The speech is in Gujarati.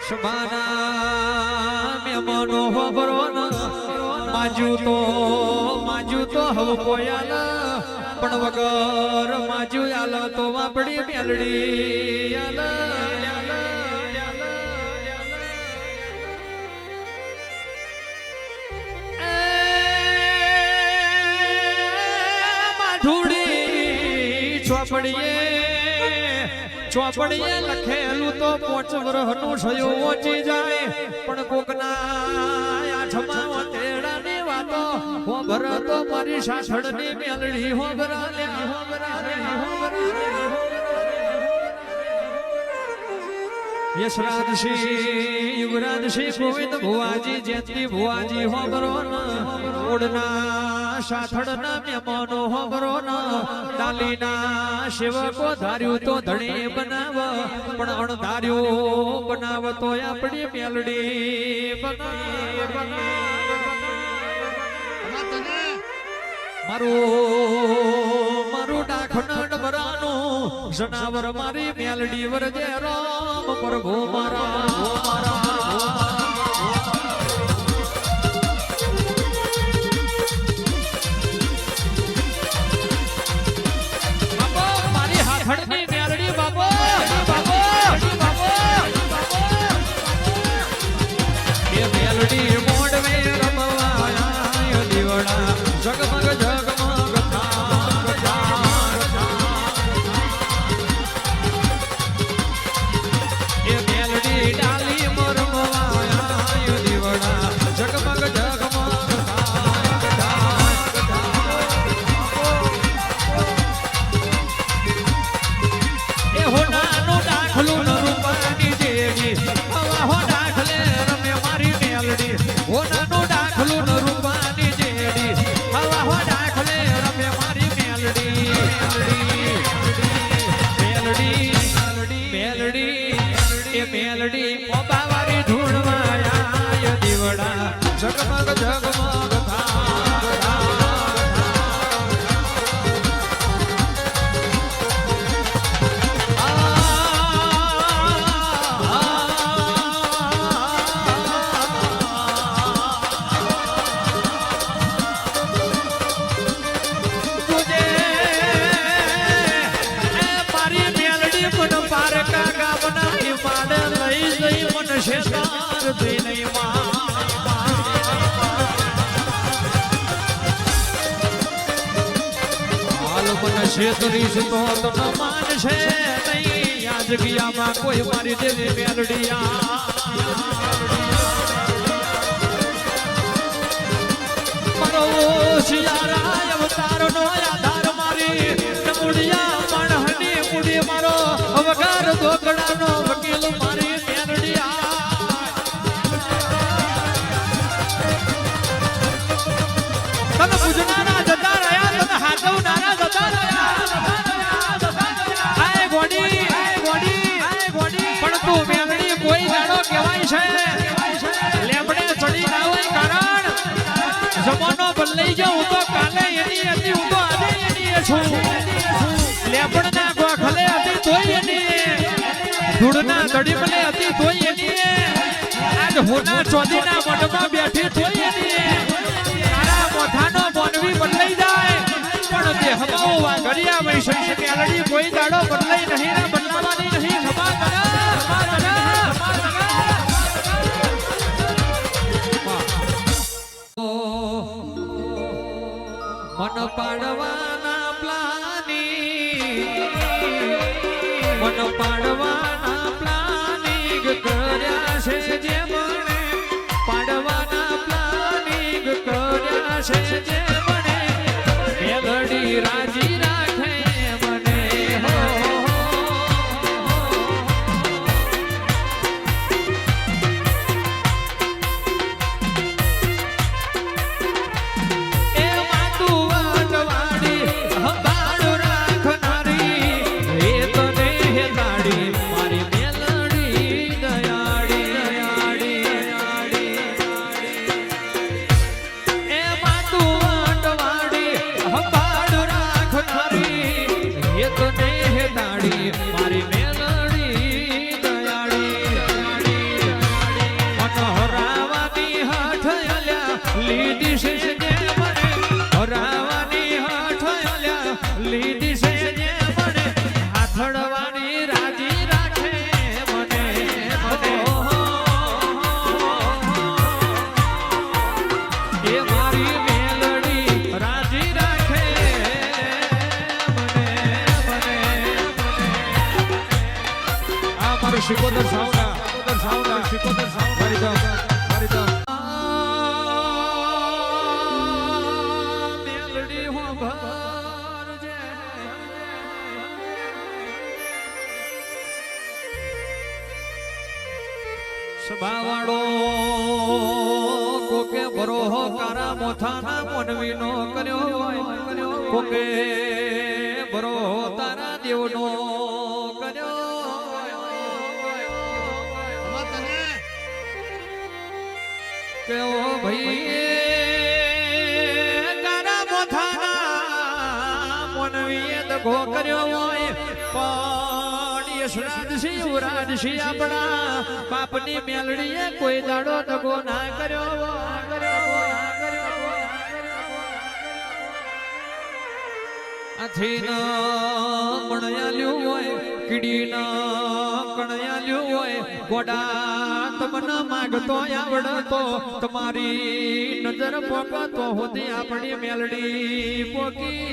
સબાના મેમનો હોબરોન માજુ તો હવ કોયાલા પણ વગર માજુ આલ તો વાપડી મેલડી આલ ચોપડીએ લખેલું તો 5 વર્ષનું સયું ઓછી જાય પણ કોકના આઠમા તેડાની વાતો હોબર તો મારી સાસડની મેલડી હોબરા યશરાજસિંહ યુવરાજસિંહ ગોવિંદ ભુવાજી જયંતિ ભુવાજી હોબરો ઓડના સાથળના મહેમાનો હોબરો ડાલીના સેવકો ધાર્યું તો ધણી બનાવ પણ અણધાર્યું બનાવ તો આપણી મેલડી મારું ડાખના ડબરાનું જનાવર મારી મેલડી વરજે રામ પ્રભુ મારા મેલડી મોબાવારી ધૂળમાં આય દીવડા જગમગ જગમગ છેતરીશ તો તને માનશે નહીં આ જગ્યામાં કોઈ મારી દેવી મેલડિયા મારો શિયારા અવતારનો આધાર મારી નમુડિયા માણહની મુડી મારો વગાર દોકડાનો વકીલ મારી મેલડિયા તને પૂજનારા જતા રહ્યા તને હાથવનારા જતા રહ્યા જમાનો બદલાઈ ગયો હું તો કાલે એની હતી હું તો આજે એની છું લેપડના ગોખલે હતી તોય એની ધૂળના દડીમલે હતી તોય એની આજ હોના ચોદીના મઢમાં બેઠી તોય એની તારા મોથાનો બોનવી બદલાઈ જાય પણ તે હમાઓ વાઘરિયા વૈશંશ મેલડી કોઈ દાડો બદલાઈ નહીં ને બદલાવાની નહીં ખબર કરે મન પાડવાના પ્લાનિંગ કર્યા છે જે મને પાડવાના પ્લાનિંગ કર્યા છે જે મને મેલડી રાજી રાખે મને હો શિકોતર સાવડા શિકોતર સાવડા મારી દમ મેલડી હો ભરજે સભાવાળો કોકે ભરોહો કારા મોથાના મોનવીનો કર્યો કોકે ભરોહો તારા દેવનો કર્યો કેવો ભાઈ તારા મોથાના મોનવીએ દગો કર્યો હોય પણ શ્રાદ્ધ છે યુવરાજ છે આપણા બાપની મેલડીએ કોઈ દાડો દગો ના કર્યો આથી ના મણયાલ્યું હોય કીડી ના કણયાલ્યું હોય ગોડા તમને માગતો આવડતો તમારી નજર પોકતો હોતી આપણી મેલડી પોકી